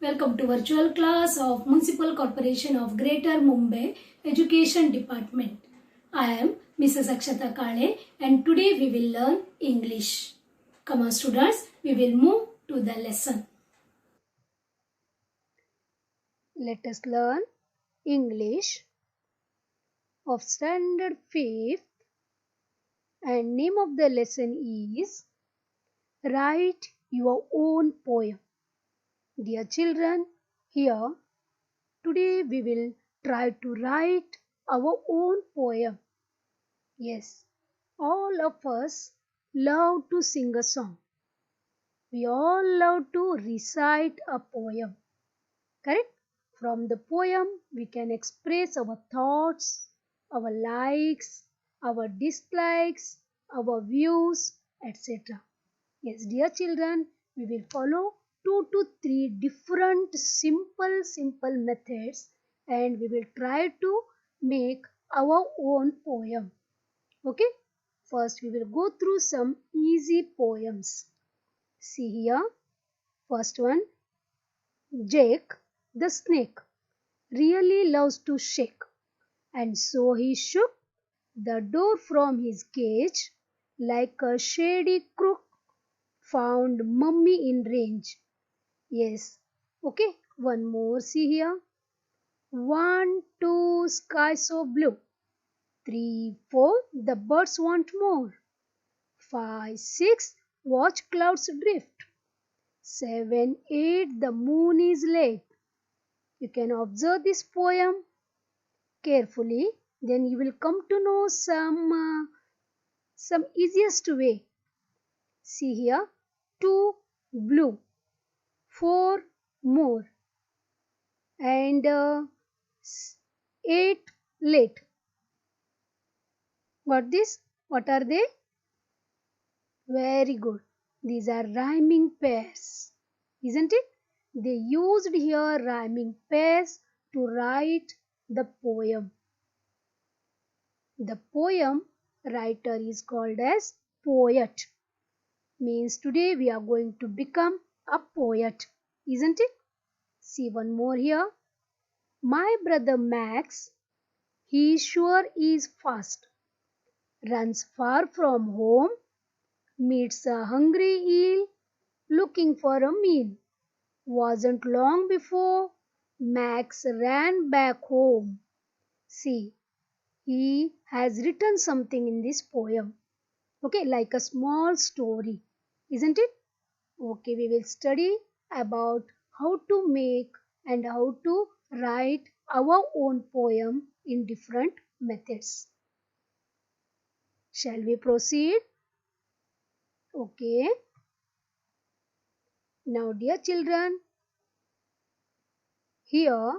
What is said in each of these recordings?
Welcome to virtual class of Municipal Corporation of Greater Mumbai Education Department. I am Mrs. Akshata Kale and today we will learn English. Come on students, we will move to the lesson. Let us learn English of Standard 5th and name of the lesson is Write Your Own Poem. Dear children, here today we will try to write our own poem. Yes, all of us love to sing a song. We all love to recite a poem. Correct? From the poem, we can express our thoughts, our likes, our dislikes, our views, etc. Yes, dear children, we will follow 2 to 3 different simple methods and we will try to make our own poem. Okay? First, we will go through some easy poems. See here. First one, Jake the snake really loves to shake, and so he shook the door from his cage like a shady crook found mummy in range. Yes, okay, one more, see here. 1, 2, sky so blue. 3, 4, the birds want more. 5, 6, watch clouds drift. 7, 8, the moon is late. You can observe this poem carefully, then you will come to know some easiest way. See here, 2 blue, 4 more, and 8 late. What are they? Very good. These are rhyming pairs, isn't it? They used here rhyming pairs to write the poem. The poem writer is called as poet. Means today we are going to become a poet, isn't it? See one more here. My brother Max, he sure is fast, runs far from home, meets a hungry eel, looking for a meal. Wasn't long before Max ran back home. See, he has written something in this poem. Okay, like a small story, isn't it? Okay, we will study about how to make and how to write our own poem in different methods. Shall we proceed? Okay. Now, dear children, here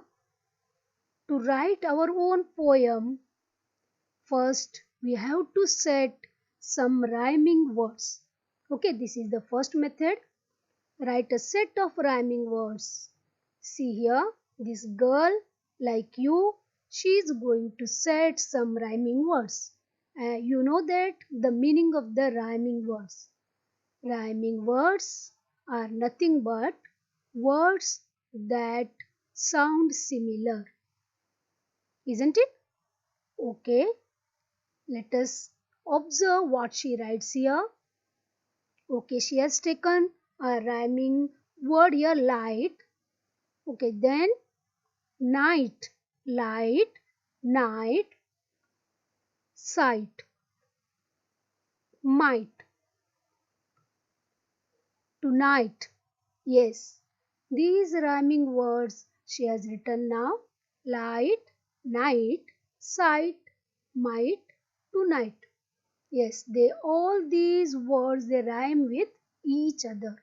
to write our own poem, first we have to set some rhyming words. Okay, this is the first method. Write a set of rhyming words. See here, this girl like you, she is going to set some rhyming words. You know that the meaning of the rhyming words. Rhyming words are nothing but words that sound similar. Isn't it? Okay, let us observe what she writes here. Okay, she has taken a rhyming word here, light. Okay, then night, light, night, sight, might, tonight. Yes, these rhyming words she has written now. Light, night, sight, might, tonight. Yes, all these words they rhyme with each other.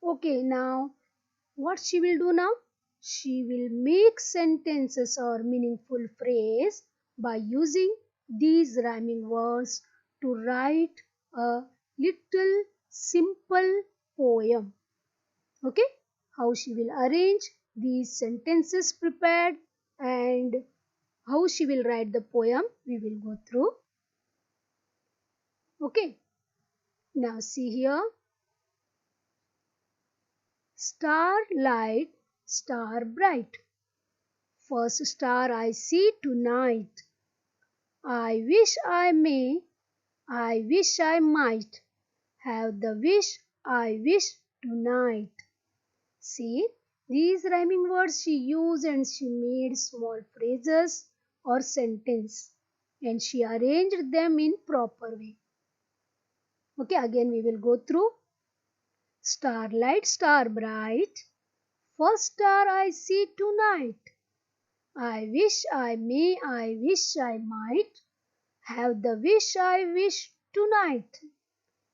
Okay, now what she will do now? She will make sentences or meaningful phrase by using these rhyming words to write a little simple poem. Okay, how she will arrange these sentences prepared and how she will write the poem we will go through. Okay, now see here. Starlight, star bright. First star I see tonight. I wish I may, I wish I might have the wish I wish tonight. See, these rhyming words she used and she made small phrases or sentence and she arranged them in proper way. Okay, again we will go through. Starlight, star bright, first star I see tonight. I wish I may, I wish I might have the wish I wish tonight.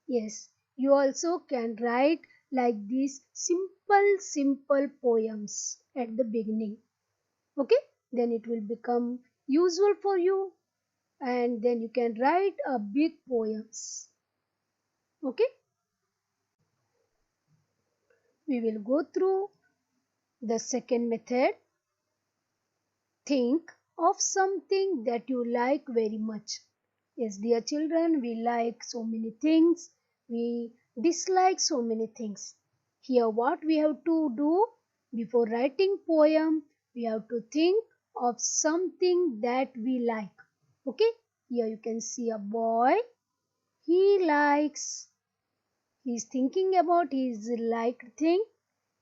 Yes, you also can write like these simple poems at the beginning. Okay, then it will become useful for you and then you can write a big poems. Okay, we will go through the second method. Think of something that you like very much. Yes, dear children, we like so many things. We dislike so many things. Here what we have to do before writing poem, we have to think of something that we like. Okay, here you can see a boy. He's thinking about his liked thing.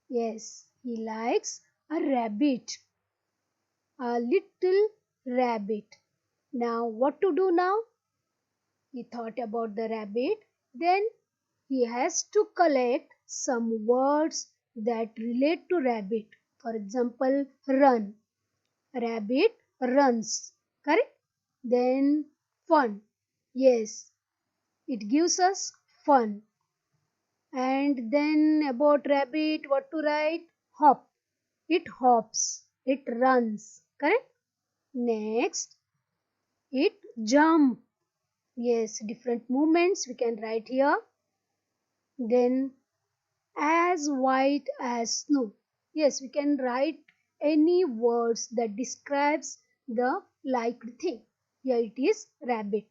Yes, he likes a rabbit. A little rabbit. Now what to do now? He thought about the rabbit. Then he has to collect some words that relate to rabbit. For example, run. Rabbit runs. Correct? Then fun. Yes, it gives us fun. And then about rabbit, what to write? Hop. It hops. It runs. Correct? Next, it jump. Yes, different movements we can write here. Then as white as snow. Yes, we can write any words that describes the liked thing. Here it is rabbit.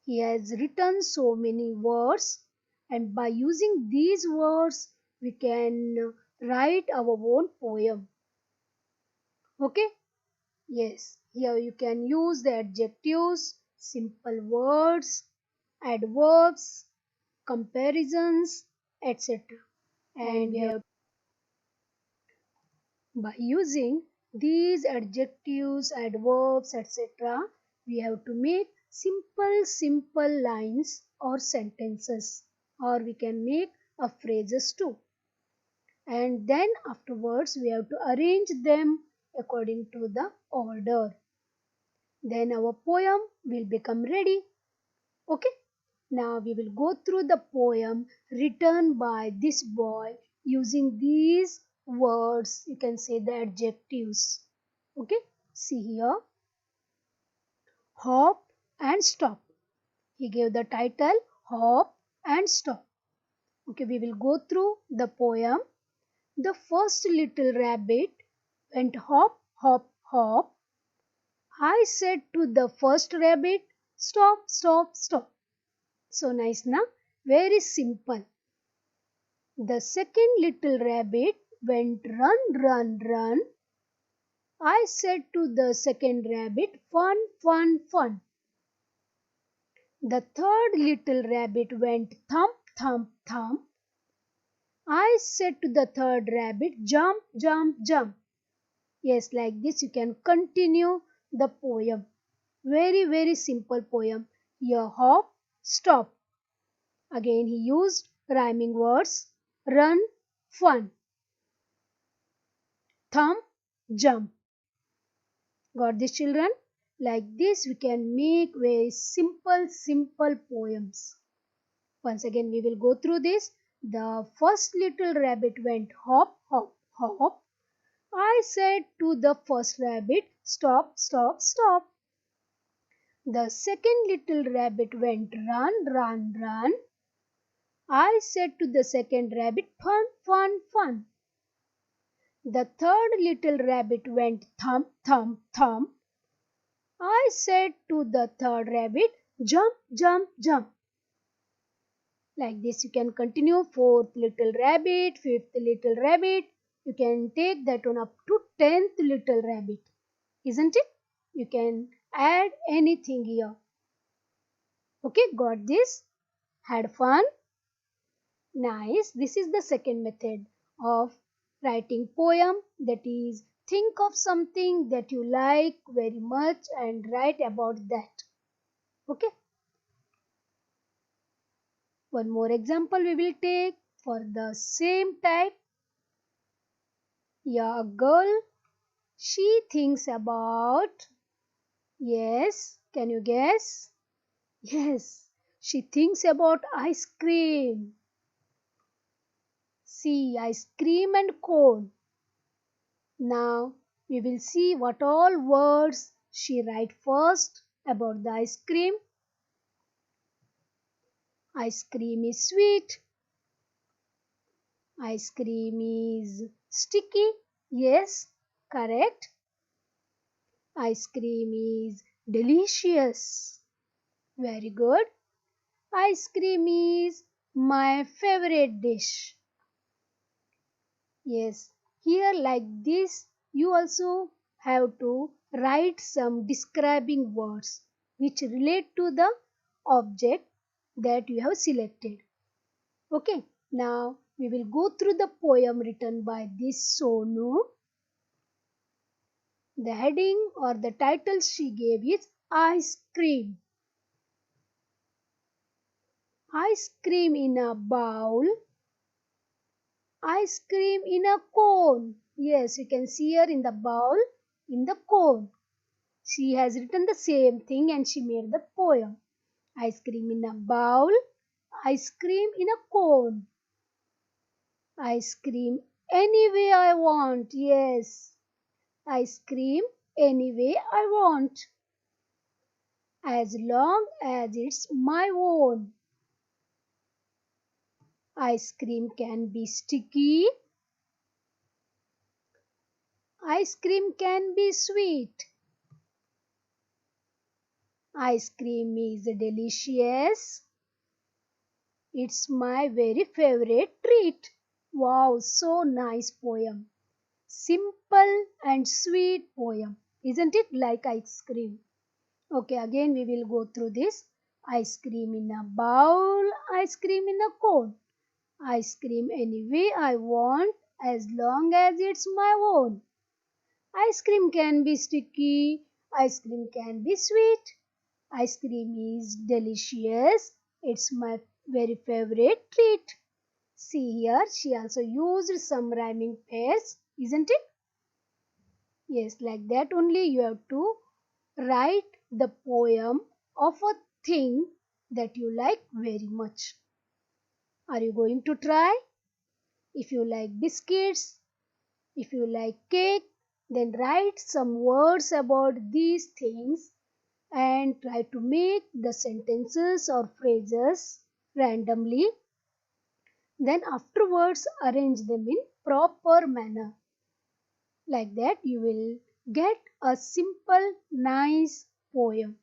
He has written so many words and by using these words we can write our own poem. Okay? Yes, here you can use the adjectives, simple words, adverbs, comparisons, etc. And we have by using these adjectives, adverbs, etc. we have to make simple lines or sentences or we can make a phrases too. And then afterwards we have to arrange them according to the order. Then our poem will become ready. Okay. Now we will go through the poem written by this boy using these words. You can say the adjectives. Okay. See here. Hop and stop. He gave the title Hop and Stop. Okay. We will go through the poem. The first little rabbit went hop, hop, hop. I said to the first rabbit, stop, stop, stop. So nice, na? Very simple. The second little rabbit went run, run, run. I said to the second rabbit, fun, fun, fun. The third little rabbit went thump, thump, thump. I said to the third rabbit, jump, jump, jump. Yes, like this you can continue the poem. Very simple poem. Here hop, stop. Again he used rhyming words. Run, fun. Thump, jump. Got this, children? Like this we can make very simple poems. Once again we will go through this. The first little rabbit went hop, hop, hop. I said to the first rabbit, stop, stop, stop. The second little rabbit went run, run, run. I said to the second rabbit, fun, fun, fun. The third little rabbit went thump, thump, thump. I said to the third rabbit, jump, jump, jump. Like this you can continue. Fourth little rabbit, fifth little rabbit. You can take that one up to 10th little rabbit. Isn't it? You can add anything here. Okay, got this? Had fun? Nice. This is the second method of writing poem, that is, think of something that you like very much and write about that. Okay. One more example we will take for the same type. Yeah, a girl, she thinks about, yes, can you guess? Yes, she thinks about ice cream. See, ice cream and cone. Now we will see what all words she write first about the ice cream. Ice cream is sweet. Ice cream is sticky. Yes, correct. Ice cream is delicious. Very good. Ice cream is my favorite dish. Yes, here like this you also have to write some describing words which relate to the object that you have selected. Okay, now we will go through the poem written by this Sonu. The heading or the title she gave is Ice Cream. Ice cream in a bowl. Ice cream in a cone. Yes, you can see her in the bowl, in the cone. She has written the same thing and she made the poem. Ice cream in a bowl. Ice cream in a cone. Ice cream any way I want. Yes. Ice cream any way I want. As long as it's my own. Ice cream can be sticky. Ice cream can be sweet. Ice cream is delicious. It's my very favorite treat. Wow, so nice poem. Simple and sweet poem. Isn't it like ice cream? Okay, again we will go through this. Ice cream in a bowl, ice cream in a cone. Ice cream any way I want as long as it's my own. Ice cream can be sticky, ice cream can be sweet. Ice cream is delicious. It's my very favorite treat. See here, she also used some rhyming pairs, isn't it? Yes, like that only you have to write the poem of a thing that you like very much. Are you going to try? If you like biscuits, if you like cake, then write some words about these things and try to make the sentences or phrases randomly. Then afterwards arrange them in proper manner. Like that you will get a simple, nice poem.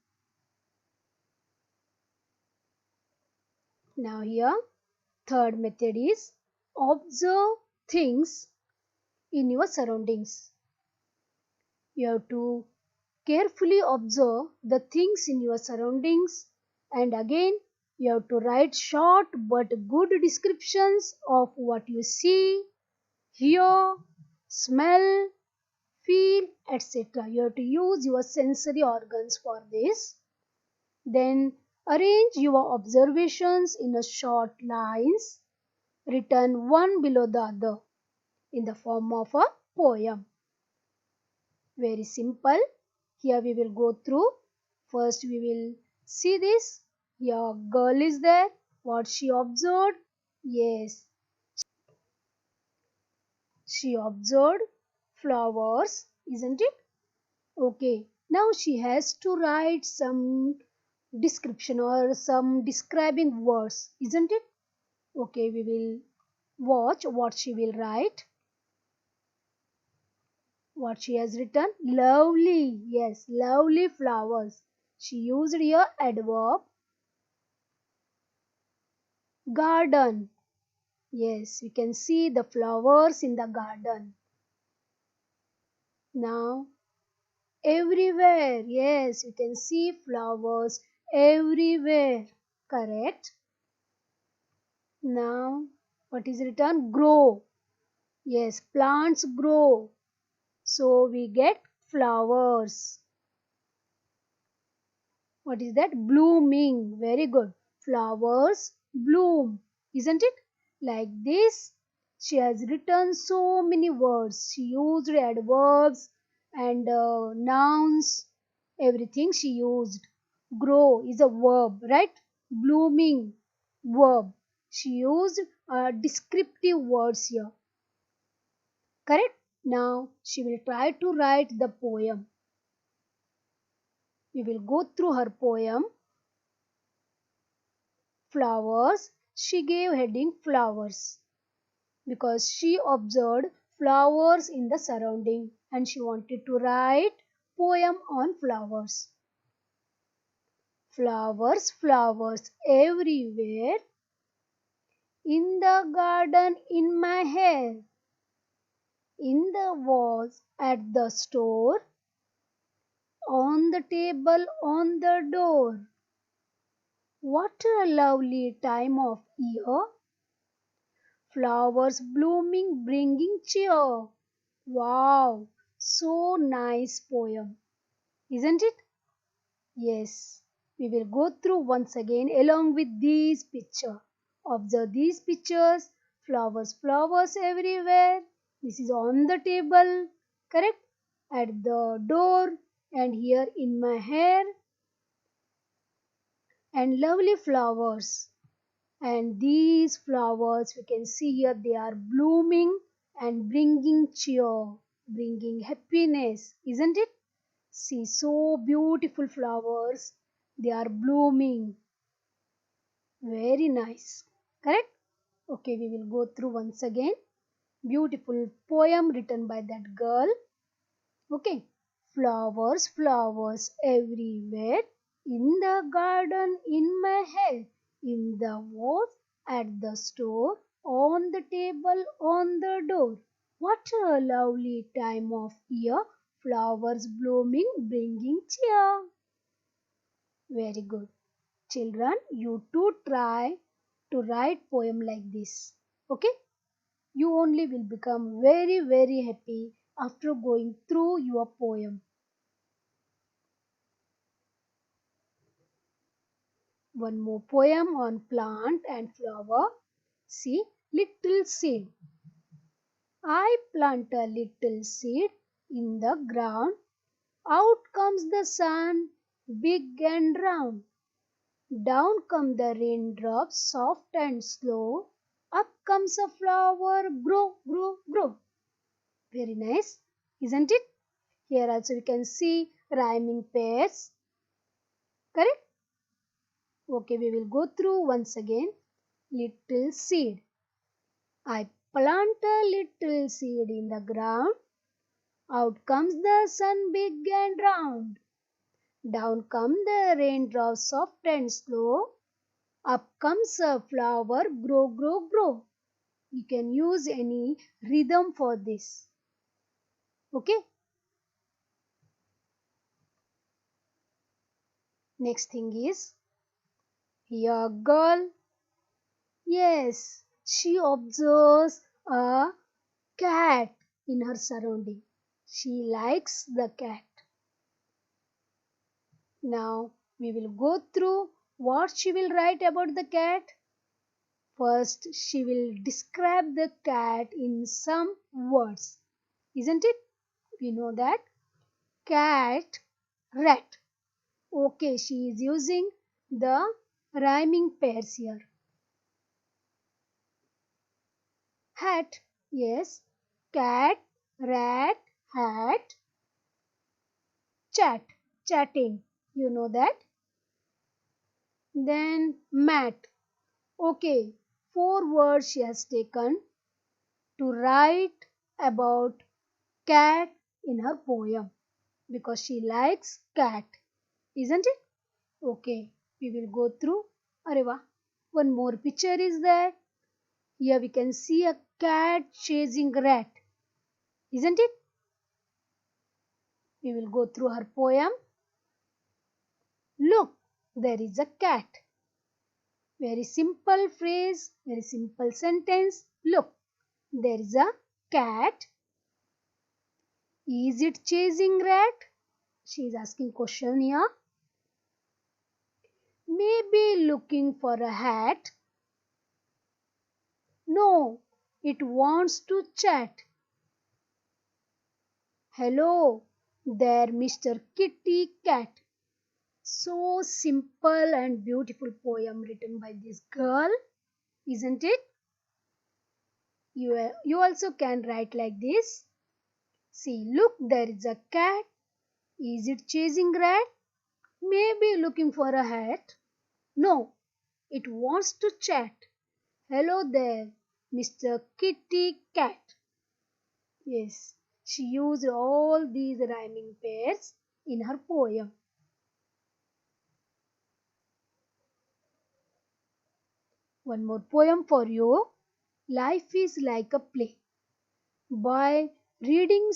Now here, third method is observe things in your surroundings. You have to carefully observe the things in your surroundings, and again you have to write short but good descriptions of what you see, hear, smell, feel, etc. You have to use your sensory organs for this. Then arrange your observations in a short lines written one below the other in the form of a poem. Very simple. Here we will go through. First we will see this. Here girl is there. What she observed? Yes, she observed flowers, isn't it? Okay. Now she has to write some description or some describing words, isn't it? Okay, we will watch what she will write. What she has written? Lovely. Yes, lovely flowers. She used here adverb. Garden. Yes, we can see the flowers in the garden. Now, everywhere. Yes, you can see flowers everywhere. Correct. Now, what is written? Grow. Yes, plants grow. So we get flowers. What is that? Blooming. Very good. Flowers bloom. Isn't it? Like this. She has written so many words. She used adverbs and nouns. Everything she used. Grow is a verb, right? Blooming, verb. She used descriptive words here. Correct? Now she will try to write the poem. We will go through her poem. Flowers. She gave heading flowers because she observed flowers in the surrounding and she wanted to write poem on flowers. Flowers, flowers everywhere. In the garden, in my hair. In the walls, at the store. On the table, on the door. What a lovely time of year! Flowers blooming, bringing cheer. Wow, so nice poem, isn't it? Yes, we will go through once again along with these pictures. Observe these pictures. Flowers, flowers everywhere. This is on the table, correct? At the door and here in my hair. And lovely flowers. And these flowers we can see here, they are blooming and bringing cheer, bringing happiness, isn't it? See, so beautiful flowers, they are blooming. Very nice. Correct? Okay, we will go through once again. Beautiful poem written by that girl. Okay. Flowers, flowers everywhere. In the garden, in my hair. In the walls, at the store. On the table, on the door. What a lovely time of year. Flowers blooming, bringing cheer. Very good. Children, you too try to write poem like this. Okay? You only will become very, very happy after going through your poem. One more poem on plant and flower. See, little seed. I plant a little seed in the ground. Out comes the sun, big and round. Down come the raindrops, soft and slow. Up comes a flower, grow, grow, grow. Very nice, isn't it? Here also we can see rhyming pairs. Correct? Okay, we will go through once again. Little seed. I plant a little seed in the ground. Out comes the sun big and round. Down come the raindrops soft and slow. Up comes a flower, grow, grow, grow. You can use any rhythm for this. Okay? Next thing is, here girl. Yes, she observes a cat in her surrounding. She likes the cat. Now we will go through what she will write about the cat. First, she will describe the cat in some words. Isn't it? We know that. Cat, rat. Okay, she is using the rhyming pairs here. Hat, yes. Cat, rat, hat. Chat, chatting. You know that. Then mat. Okay, 4 words she has taken to write about cat in her poem because she likes cat, isn't it? Okay, we will go through. Areva. One more picture is there. Here we can see a cat chasing rat. Isn't it? We will go through her poem. Look, there is a cat. Very simple phrase, very simple sentence. Look, there is a cat. Is it chasing rat? She is asking question here. Maybe looking for a hat. No, it wants to chat. Hello there, Mr. Kitty Cat. So simple and beautiful poem written by this girl, isn't it? You also can write like this. See, look, there is a cat. Is it chasing rat? Maybe looking for a hat. No, it wants to chat. Hello there, Mr. Kitty Cat. Yes, she used all these rhyming pairs in her poem. One more poem for you. Life is like a play. By reading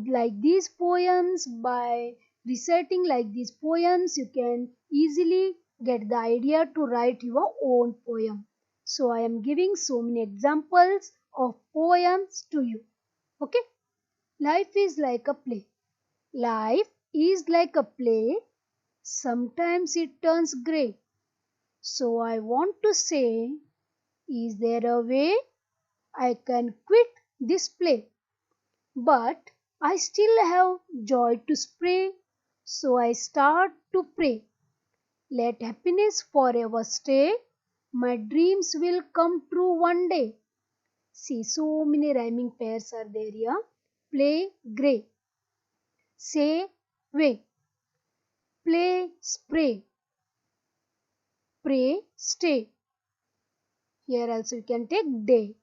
like these poems, by reciting like these poems, you can easily get the idea to write your own poem. So I am giving so many examples of poems to you. Okay? Life is like a play. Life is like a play. Sometimes it turns grey. So I want to say, is there a way I can quit this play? But I still have joy to spray, so I start to pray. Let happiness forever stay. My dreams will come true one day. See, so many rhyming pairs are there here. Play, grey. Say, way. Play, spray. Pray, stay. Here also you can take day.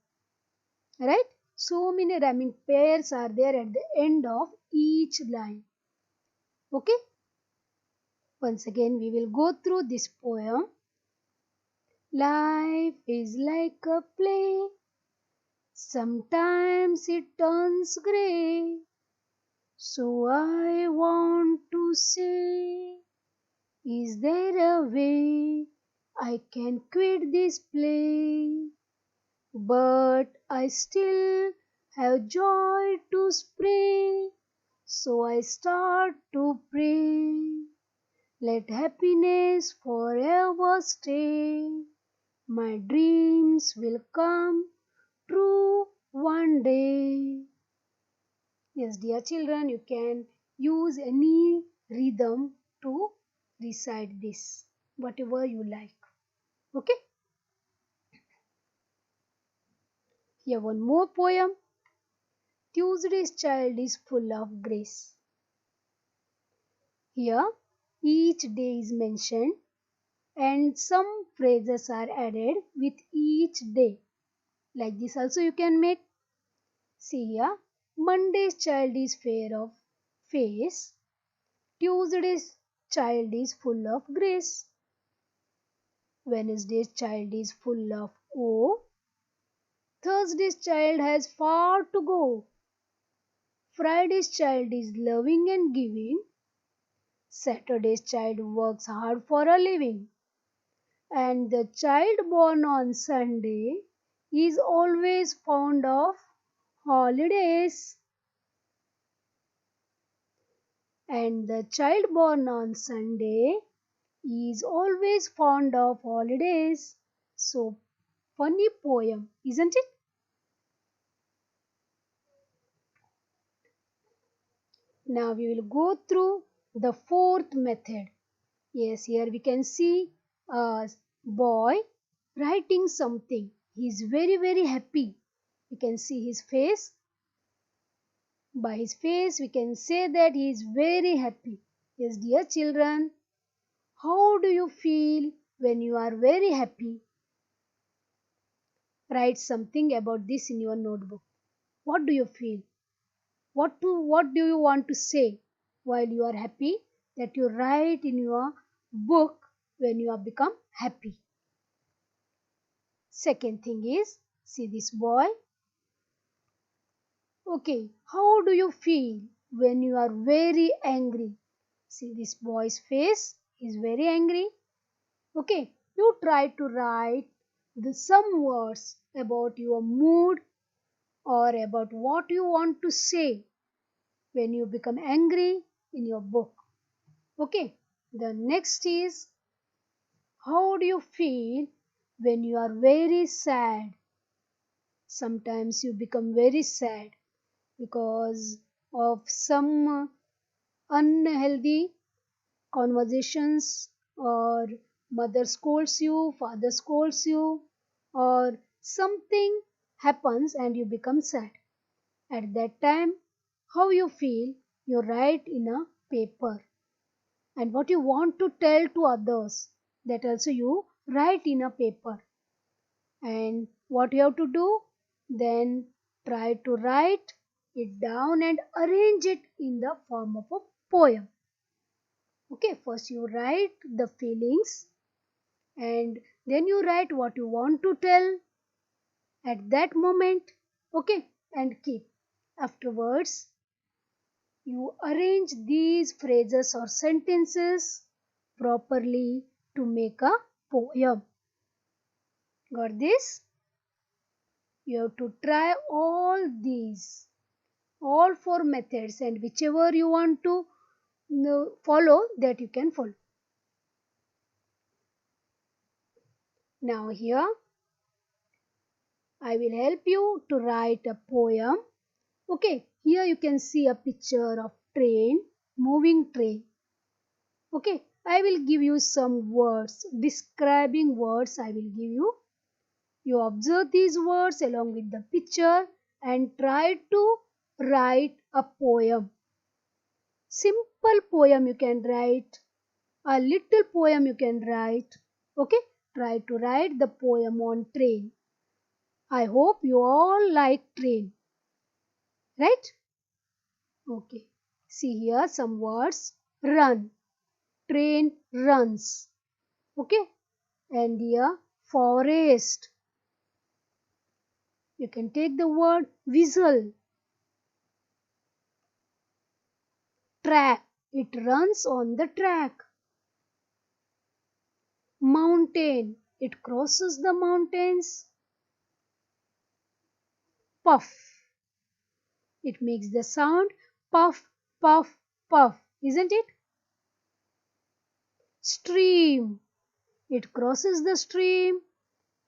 Right? So many rhyming pairs are there at the end of each line. Okay? Once again we will go through this poem. Life is like a play. Sometimes it turns grey. So I want to say, is there a way I can quit this play? But I still have joy to spray, so I start to pray. Let happiness forever stay. My dreams will come true one day. Yes, dear children, you can use any rhythm to recite this, whatever you like. Okay? Here one more poem. Tuesday's child is full of grace. Here each day is mentioned and some phrases are added with each day. Like this also you can make. See here, Monday's child is fair of face. Tuesday's child is full of grace. Wednesday's child is full of O. Thursday's child has far to go. Friday's child is loving and giving. Saturday's child works hard for a living. And the child born on Sunday is always fond of holidays. And the child born on Sunday is always fond of holidays. So, funny poem, isn't it? Now we will go through the fourth method. Yes, here we can see a boy writing something. He is very happy. You can see his face. By his face, we can say that he is very happy. Yes, dear children, how do you feel when you are very happy? Write something about this in your notebook. What do you feel? What do you want to say while you are happy, that you write in your book when you have become happy? Second thing is, see this boy. Okay, how do you feel when you are very angry? See this boy's face, he is very angry. Okay, you try to write some words about your mood or about what you want to say when you become angry in your book. Okay, the next is, how do you feel when you are very sad? Sometimes you become very sad because of some unhealthy conversations, or mother scolds you, father scolds you, or something happens and you become sad. At that time, how you feel, you write in a paper. And what you want to tell to others, that also you write in a paper. And what you have to do, then try to write it down and arrange it in the form of a poem. Okay, first you write the feelings and then you write what you want to tell at that moment. Okay, and keep. Afterwards, you arrange these phrases or sentences properly to make a poem. Got this? You have to try all these, all 4 methods, and whichever you want to follow, that you can follow. Now here I will help you to write a poem. Okay, here you can see a picture of train, moving train. Okay, I will give you some words, describing words I will give you. You observe these words along with the picture and try to write a poem. Simple poem you can write, a little poem you can write. Okay, try to write the poem on train. I hope you all like train, right? Okay, see here some words. Run, train runs. Okay, and here forest. You can take the word whistle. Track, it runs on the track. Mountain, it crosses the mountains. Puff, it makes the sound puff, puff, puff, isn't it? Stream, it crosses the stream,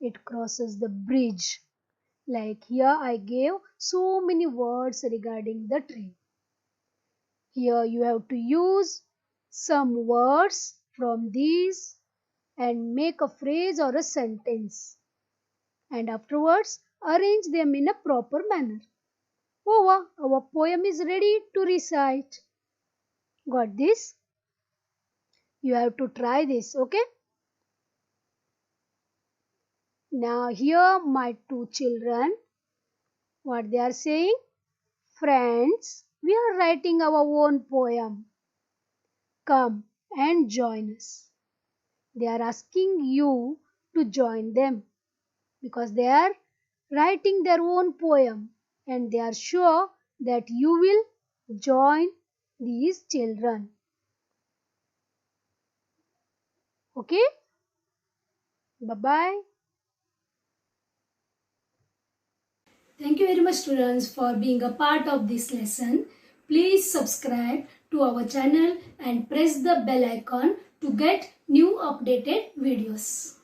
it crosses the bridge. Like here I gave so many words regarding the train. Here you have to use some words from these and make a phrase or a sentence. And afterwards arrange them in a proper manner. Over, our poem is ready to recite. Got this? You have to try this, okay? Now here my 2 children, what they are saying? Friends, we are writing our own poem. Come and join us. They are asking you to join them because they are writing their own poem and they are sure that you will join these children. Okay? Bye-bye. Thank you very much, students, for being a part of this lesson. Please subscribe to our channel and press the bell icon to get new updated videos.